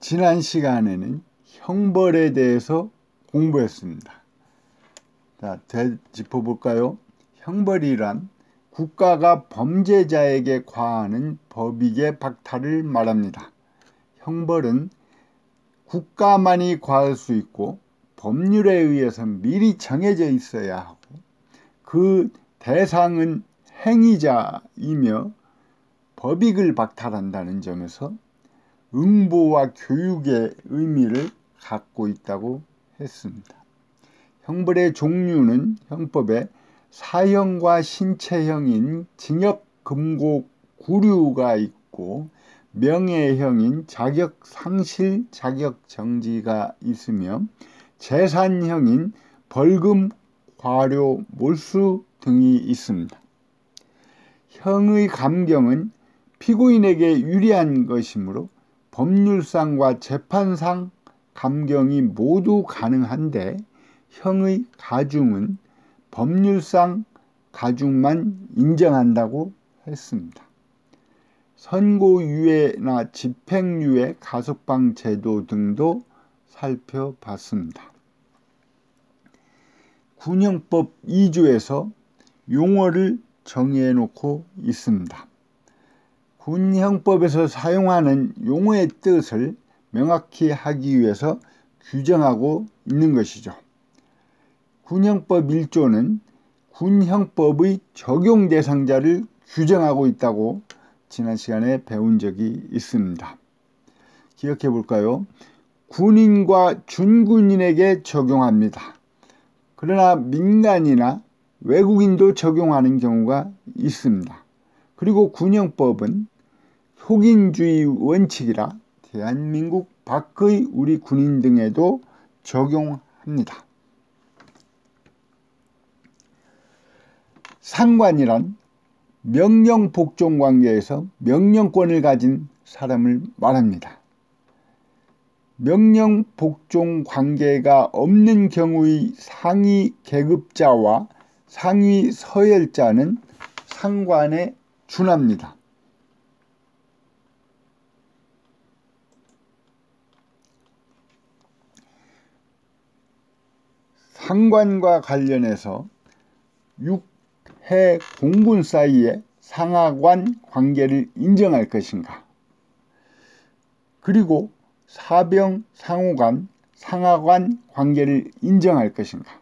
지난 시간에는 형벌에 대해서 공부했습니다. 자, 되짚어볼까요? 형벌이란 국가가 범죄자에게 과하는 법익의 박탈을 말합니다. 형벌은 국가만이 과할 수 있고 법률에 의해서 미리 정해져 있어야 하고 그 대상은 행위자이며 법익을 박탈한다는 점에서 응보와 교육의 의미를 갖고 있다고 했습니다. 형벌의 종류는 형법에 사형과 신체형인 징역, 금고, 구류가 있고 명예형인 자격 상실, 자격 정지가 있으며 재산형인 벌금, 과료, 몰수 등이 있습니다. 형의 감경은 피고인에게 유리한 것이므로 법률상과 재판상 감경이 모두 가능한데 형의 가중은 법률상 가중만 인정한다고 했습니다. 선고유예나 집행유예, 가석방 제도 등도 살펴봤습니다. 군형법 2조에서 용어를 정해 놓고 있습니다. 군형법에서 사용하는 용어의 뜻을 명확히 하기 위해서 규정하고 있는 것이죠. 군형법 1조는 군형법의 적용 대상자를 규정하고 있다고 지난 시간에 배운 적이 있습니다. 기억해 볼까요? 군인과 준군인에게 적용합니다. 그러나 민간이나 외국인도 적용하는 경우가 있습니다. 그리고 군형법은 속인주의 원칙이라 대한민국 밖의 우리 군인 등에도 적용합니다. 상관이란 명령-복종 관계에서 명령권을 가진 사람을 말합니다. 명령-복종 관계가 없는 경우의 상위 계급자와 상위 서열자는 상관에 준합니다. 상관과 관련해서 육해 공군 사이에 상하관 관계를 인정할 것인가, 그리고 사병 상호 간 상하관 관계를 인정할 것인가.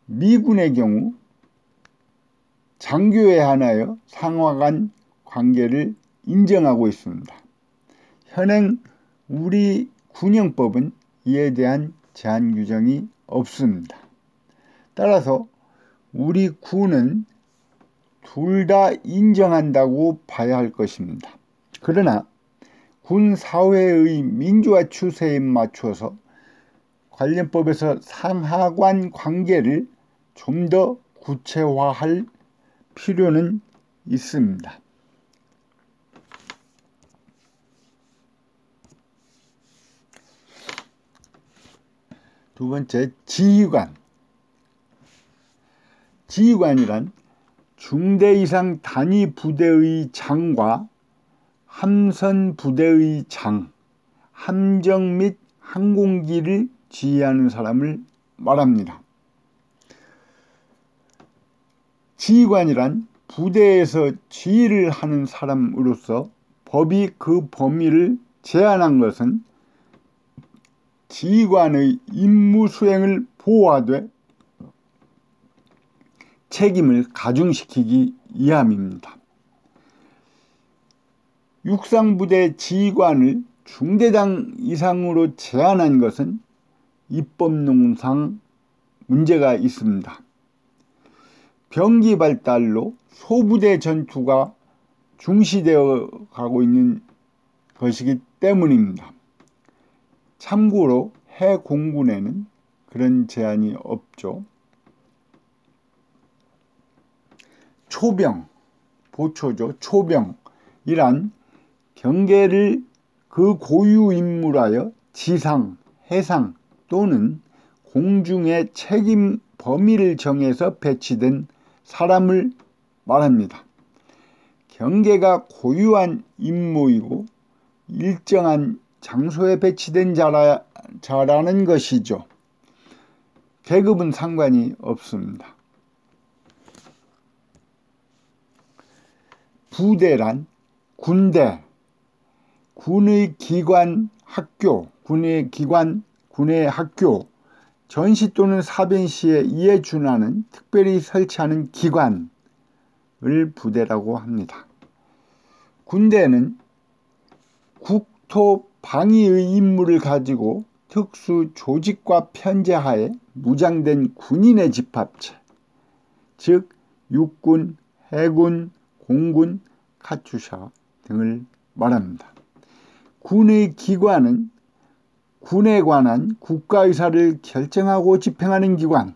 미군의 경우 장교에 한하여 상하관 관계를 인정하고 있습니다. 현행 우리 군형법은 이에 대한 제한 규정이 없습니다. 따라서 우리 군은 둘 다 인정한다고 봐야 할 것입니다. 그러나 군 사회의 민주화 추세에 맞춰서 관련법에서 상하관 관계를 좀 더 구체화할 필요는 있습니다. 두 번째, 지휘관. 지휘관이란 중대 이상 단위 부대의 장과 함선 부대의 장, 함정 및 항공기를 지휘하는 사람을 말합니다. 지휘관이란 부대에서 지휘를 하는 사람으로서 법이 그 범위를 제한한 것은 지휘관의 임무 수행을 보호하되 책임을 가중시키기 위함입니다. 육상부대 지휘관을 중대장 이상으로 제한한 것은 입법론상 문제가 있습니다. 병기 발달로 소부대 전투가 중시되어 가고 있는 것이기 때문입니다. 참고로 해공군에는 그런 제한이 없죠. 초병, 보초죠. 초병이란 경계를 그 고유 임무라여 지상, 해상 또는 공중의 책임 범위를 정해서 배치된 사람을 말합니다. 경계가 고유한 임무이고 일정한 장소에 배치된 자라는 것이죠. 계급은 상관이 없습니다. 부대란 군대, 군의 기관, 학교, 군의 기관, 군의 학교, 전시 또는 사변 시에 이에 준하는 특별히 설치하는 기관을 부대라고 합니다. 군대는 국토 방위의 임무를 가지고 특수 조직과 편제하에 무장된 군인의 집합체, 즉 육군, 해군, 공군, 카투샤 등을 말합니다. 군의 기관은 군에 관한 국가의사를 결정하고 집행하는 기관,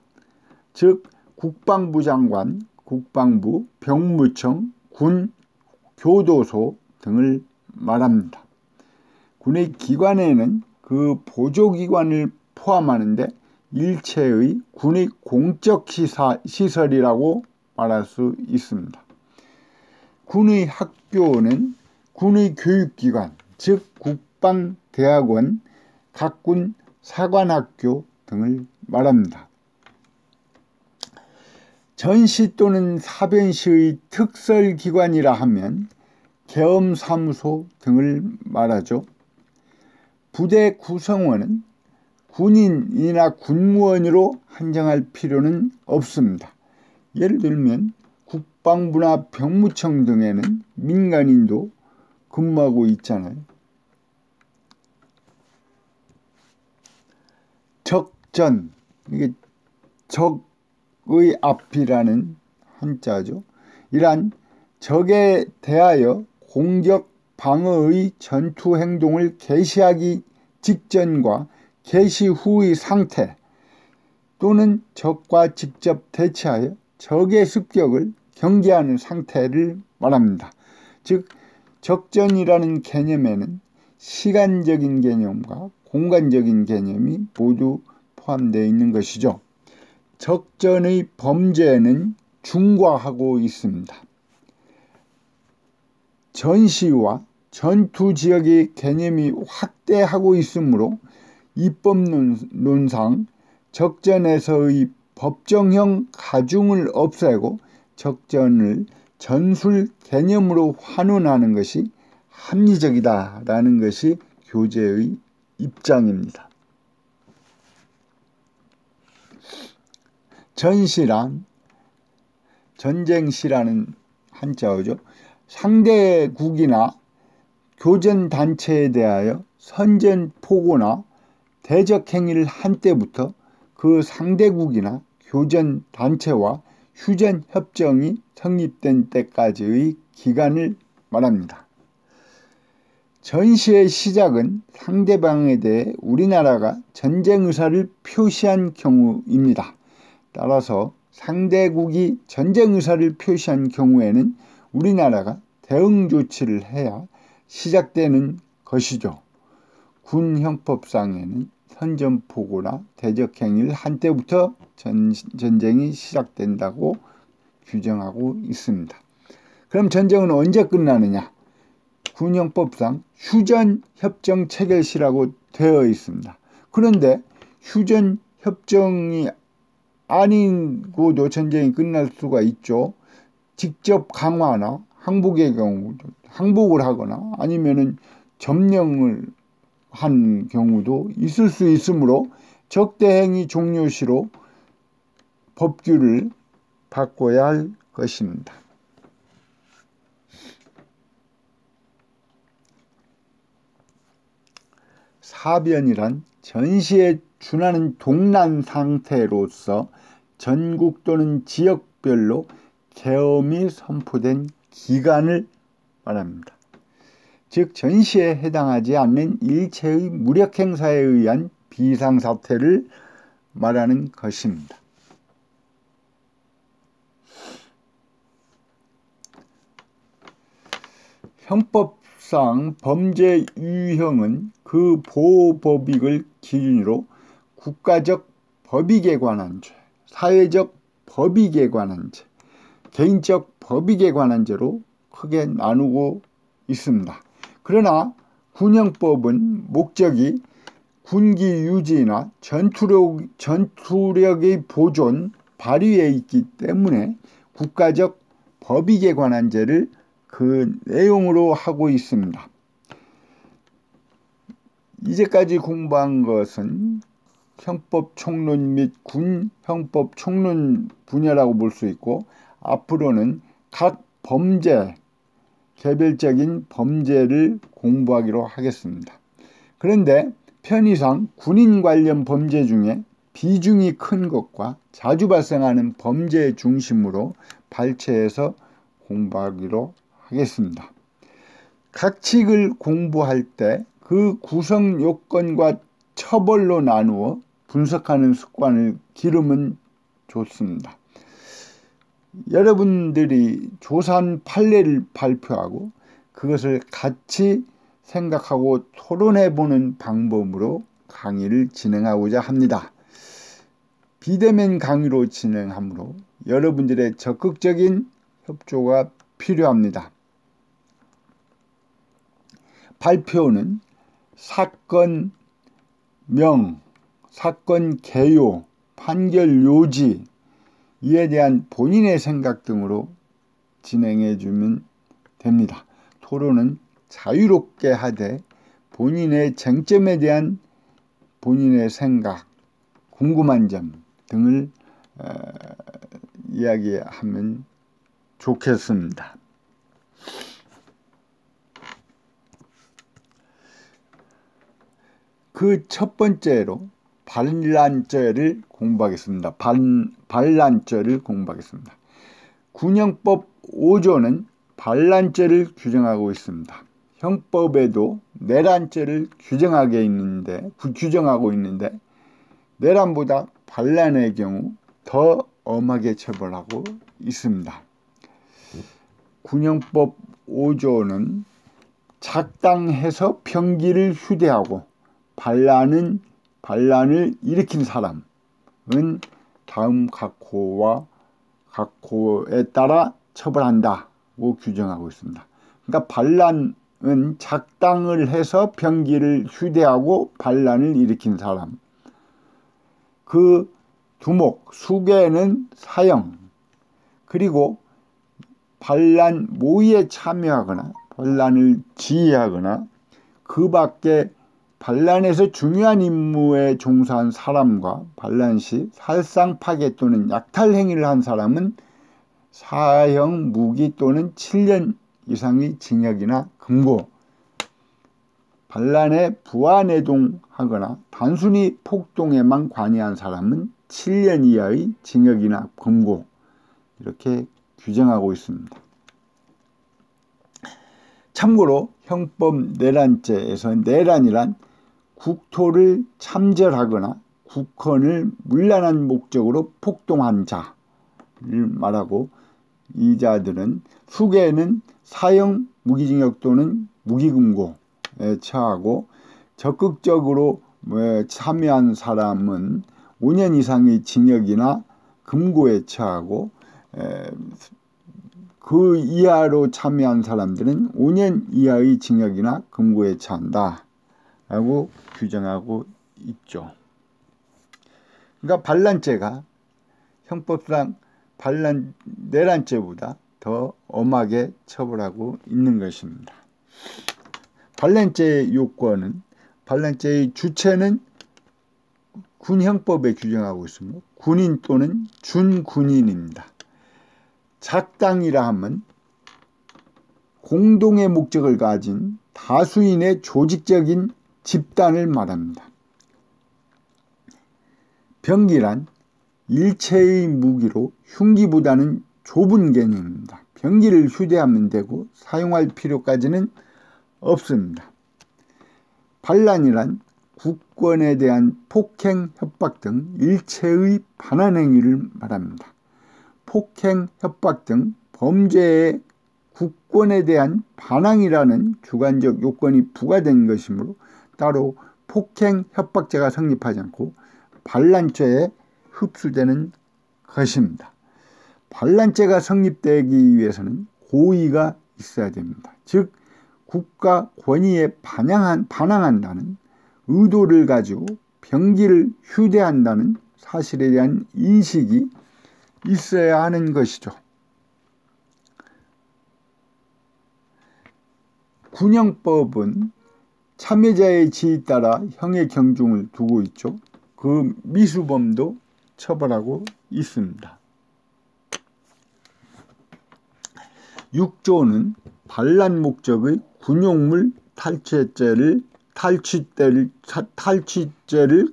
즉 국방부 장관, 국방부, 병무청, 군, 교도소 등을 말합니다. 군의 기관에는 그 보조기관을 포함하는데 일체의 군의 공적 시설이라고 말할 수 있습니다. 군의 학교는 군의 교육기관, 즉 국방대학원, 각군 사관학교 등을 말합니다. 전시 또는 사변 시의 특설기관이라 하면 계엄사무소 등을 말하죠. 부대 구성원은 군인이나 군무원으로 한정할 필요는 없습니다. 예를 들면 국방부나 병무청 등에는 민간인도 근무하고 있잖아요. 적전, 이게 적의 앞이라는 한자죠. 이란 적에 대하여 공격, 방어의 전투 행동을 개시하기 직전과 개시 후의 상태 또는 적과 직접 대치하여 적의 습격을 경계하는 상태를 말합니다. 즉 적전이라는 개념에는 시간적인 개념과 공간적인 개념이 모두 포함되어 있는 것이죠. 적전의 범죄는 중과하고 있습니다. 전시와 전투지역의 개념이 확대하고 있으므로 입법론상 적전에서의 법정형 가중을 없애고 적전을 전술 개념으로 환원하는 것이 합리적이다라는 것이 교재의 입장입니다. 전시란 전쟁시라는 한자어죠. 상대국이나 교전단체에 대하여 선전포고나 대적행위를 한 때부터 그 상대국이나 교전단체와 휴전협정이 성립된 때까지의 기간을 말합니다. 전시의 시작은 상대방에 대해 우리나라가 전쟁 의사를 표시한 경우입니다. 따라서 상대국이 전쟁 의사를 표시한 경우에는 우리나라가 대응 조치를 해야 시작되는 것이죠. 군 형법상에는 선전포고나 대적행위를 한 때부터 전쟁이 시작된다고 규정하고 있습니다. 그럼 전쟁은 언제 끝나느냐? 군 형법상 휴전협정 체결시라고 되어 있습니다. 그런데 휴전협정이 아니고도 전쟁이 끝날 수가 있죠. 직접 강화나 항복의 경우, 항복을 하거나 아니면은 점령을 한 경우도 있을 수 있으므로 적대행위 종료시로 법규를 바꿔야 할 것입니다. 사변이란 전시에 준하는 동난 상태로서 전국 또는 지역별로 계엄이 선포된 기간을 말합니다. 즉 전시에 해당하지 않는 일체의 무력행사에 의한 비상사태를 말하는 것입니다. 형법상 범죄 유형은 그 보호법익을 기준으로 국가적 법익에 관한 죄, 사회적 법익에 관한 죄, 개인적 법익에 관한 죄로 크게 나누고 있습니다. 그러나 군형법은 목적이 군기 유지나 전투력의 보존, 발휘에 있기 때문에 국가적 법익에 관한 죄를 그 내용으로 하고 있습니다. 이제까지 공부한 것은 형법 총론 및 군 형법 총론 분야라고 볼 수 있고, 앞으로는 각 범죄, 개별적인 범죄를 공부하기로 하겠습니다. 그런데 편의상 군인 관련 범죄 중에 비중이 큰 것과 자주 발생하는 범죄 중심으로 발췌해서 공부하기로 하겠습니다. 각 칙을 공부할 때 그 구성 요건과 처벌로 나누어 분석하는 습관을 기르면 좋습니다. 여러분들이 조산 판례를 발표하고 그것을 같이 생각하고 토론해보는 방법으로 강의를 진행하고자 합니다. 비대면 강의로 진행하므로 여러분들의 적극적인 협조가 필요합니다. 발표는 사건명, 사건 개요, 판결 요지, 이에 대한 본인의 생각 등으로 진행해 주면 됩니다. 토론은 자유롭게 하되 본인의 쟁점에 대한 본인의 생각, 궁금한 점 등을 이야기하면 좋겠습니다. 그 첫 번째로 반란죄를 공부하겠습니다. 반란죄를 공부하겠습니다. 군형법 5조는 반란죄를 규정하고 있습니다. 형법에도 내란죄를 규정하고 있는데 내란보다 반란의 경우 더 엄하게 처벌하고 있습니다. 군형법 5조는 작당해서 병기를 휴대하고 반란을 일으킨 사람은 다음 각호에 따라 처벌한다고 규정하고 있습니다. 그러니까 반란은 작당을 해서 병기를 휴대하고 반란을 일으킨 사람, 그 두목, 수괴는 사형, 그리고 반란 모의에 참여하거나 반란을 지휘하거나 그 밖에 반란에서 중요한 임무에 종사한 사람과 반란 시 살상 파괴 또는 약탈 행위를 한 사람은 사형 무기 또는 7년 이상의 징역이나 금고, 반란에 부하내동하거나 단순히 폭동에만 관여한 사람은 7년 이하의 징역이나 금고, 이렇게 규정하고 있습니다. 참고로 형법 내란죄에서 내란이란 국토를 참절하거나 국헌을 문란한 목적으로 폭동한 자를 말하고, 이 자들은 수괴는 사형 무기징역 또는 무기금고에 처하고, 적극적으로 참여한 사람은 5년 이상의 징역이나 금고에 처하고, 그 이하로 참여한 사람들은 5년 이하의 징역이나 금고에 처한다 라고 규정하고 있죠. 그러니까 반란죄가 형법상 내란죄보다 더 엄하게 처벌하고 있는 것입니다. 반란죄의 요건은, 반란죄의 주체는 군형법에 규정하고 있으며 군인 또는 준군인입니다. 작당이라 하면 공동의 목적을 가진 다수인의 조직적인 집단을 말합니다. 병기란 일체의 무기로 흉기보다는 좁은 개념입니다. 병기를 휴대하면 되고 사용할 필요까지는 없습니다. 반란이란 국권에 대한 폭행, 협박 등 일체의 반환 행위를 말합니다. 폭행, 협박 등 범죄의 국권에 대한 반항이라는 주관적 요건이 부과된 것이므로 따로 폭행, 협박죄가 성립하지 않고 반란죄에 흡수되는 것입니다. 반란죄가 성립되기 위해서는 고의가 있어야 됩니다. 즉 국가 권위에 반항한다는 의도를 가지고 병기를 휴대한다는 사실에 대한 인식이 있어야 하는 것이죠. 군형법은 참여자의 지에 따라 형의 경중을 두고 있죠. 그 미수범도 처벌하고 있습니다. 6조는 반란 목적의 군용물 탈취죄를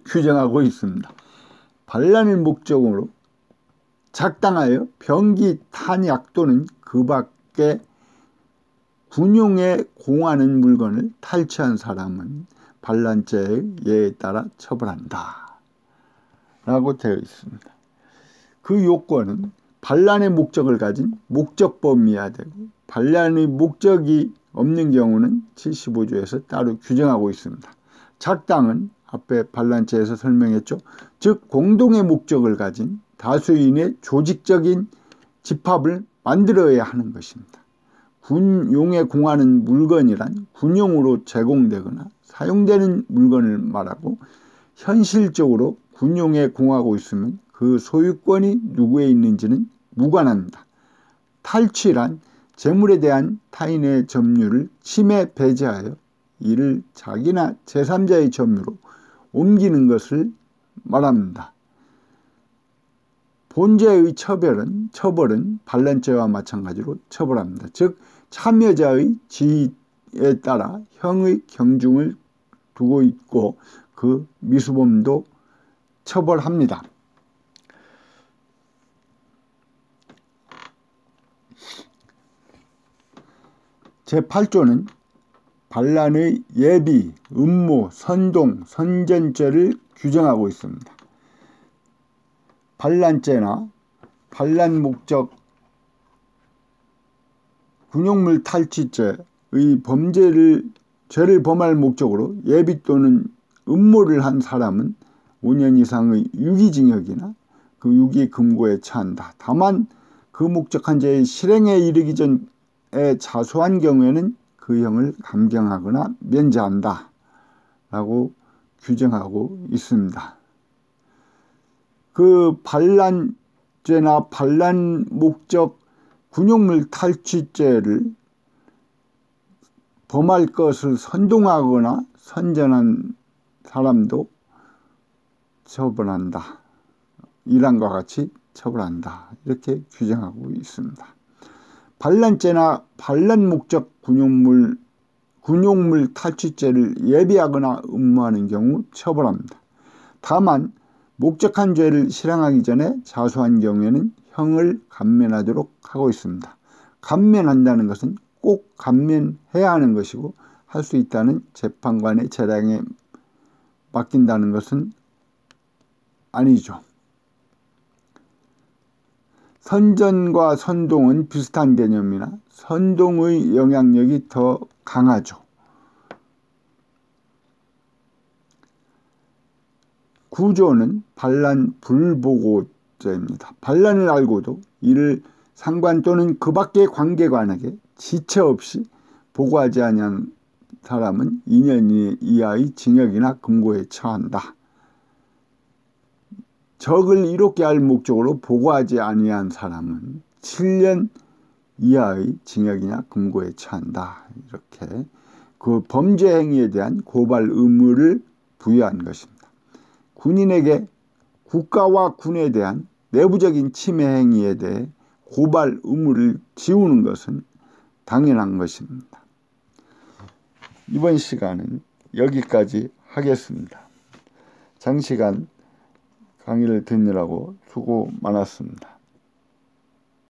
규정하고 있습니다. 반란을 목적으로 작당하여 병기, 탄약 또는 그 밖에 군용에 공하는 물건을 탈취한 사람은 반란죄의 예에 따라 처벌한다 라고 되어 있습니다. 그 요건은 반란의 목적을 가진 목적범이어야 되고, 반란의 목적이 없는 경우는 75조에서 따로 규정하고 있습니다. 작당은 앞에 반란죄에서 설명했죠. 즉 공동의 목적을 가진 다수인의 조직적인 집합을 만들어야 하는 것입니다. 군용에 공하는 물건이란 군용으로 제공되거나 사용되는 물건을 말하고, 현실적으로 군용에 공하고 있으면 그 소유권이 누구에 있는지는 무관합니다. 탈취란 재물에 대한 타인의 점유를 침해 배제하여 이를 자기나 제3자의 점유로 옮기는 것을 말합니다. 본죄의 처벌은 반란죄와 마찬가지로 처벌합니다. 즉 참여자의 지위에 따라 형의 경중을 두고 있고, 그 미수범도 처벌합니다. 제8조는 반란의 예비, 음모, 선동, 선전죄를 규정하고 있습니다. 반란죄나 반란 목적 군용물 탈취죄의 죄를 범할 목적으로 예비 또는 음모를 한 사람은 5년 이상의 유기징역이나 그 유기 금고에 처한다. 다만 그 목적한 죄의 실행에 이르기 전에 자수한 경우에는 그 형을 감경하거나 면제한다 라고 규정하고 있습니다. 그 반란죄나 반란 목적 군용물 탈취죄를 범할 것을 선동하거나 선전한 사람도 처벌한다. 이란과 같이 처벌한다. 이렇게 규정하고 있습니다. 반란죄나 반란 목적 군용물 탈취죄를 예비하거나 음모하는 경우 처벌합니다. 다만 목적한 죄를 실행하기 전에 자수한 경우에는 형을 감면하도록 하고 있습니다. 감면한다는 것은 꼭 감면해야 하는 것이고, 할 수 있다는 재판관의 재량에 맡긴다는 것은 아니죠. 선전과 선동은 비슷한 개념이나 선동의 영향력이 더 강하죠. 구조는 반란 불보고죄입니다. 반란을 알고도 이를 상관 또는 그 밖의 관계관에게 지체 없이 보고하지 아니한 사람은 2년 이하의 징역이나 금고에 처한다. 적을 이롭게 할 목적으로 보고하지 아니한 사람은 7년 이하의 징역이나 금고에 처한다. 이렇게 그 범죄 행위에 대한 고발 의무를 부여한 것입니다. 군인에게 국가와 군에 대한 내부적인 침해 행위에 대해 고발 의무를 지우는 것은 당연한 것입니다. 이번 시간은 여기까지 하겠습니다. 장시간 강의를 듣느라고 수고 많았습니다.